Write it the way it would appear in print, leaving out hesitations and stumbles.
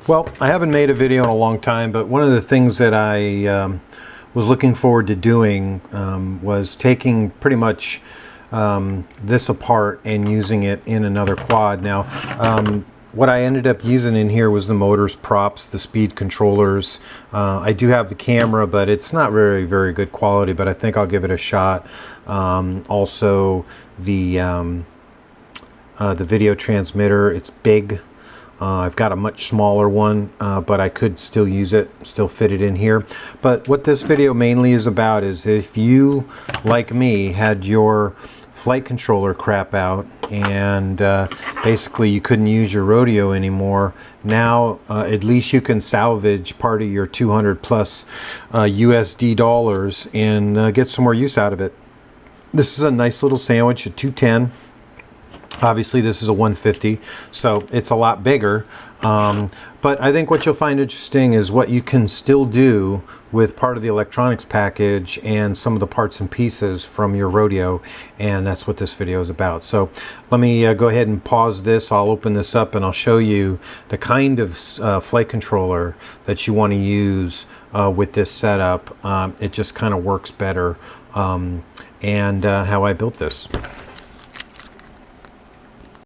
Well, I haven't made a video in a long time, but one of the things that I was looking forward to doing was taking pretty much this apart and using it in another quad. Now, what I ended up using in here was the motors, props, the speed controllers. I do have the camera, but it's not very good quality, but I think I'll give it a shot. Also, the video transmitter, it's big. I've got a much smaller one, but I could still use it, still fit it in here. But what this video mainly is about is if you, like me, had your flight controller crap out and basically you couldn't use your Rodeo anymore, now at least you can salvage part of your 200 plus USD dollars and get some more use out of it. This is a nice little sandwich, a 210. Obviously this is a 150, so it's a lot bigger, but I think what you'll find interesting is what you can still do with part of the electronics package and some of the parts and pieces from your Rodeo, and that's what this video is about. So let me go ahead and pause this. I'll open this up and I'll show you the kind of flight controller that you want to use with this setup. It just kind of works better, and how I built this.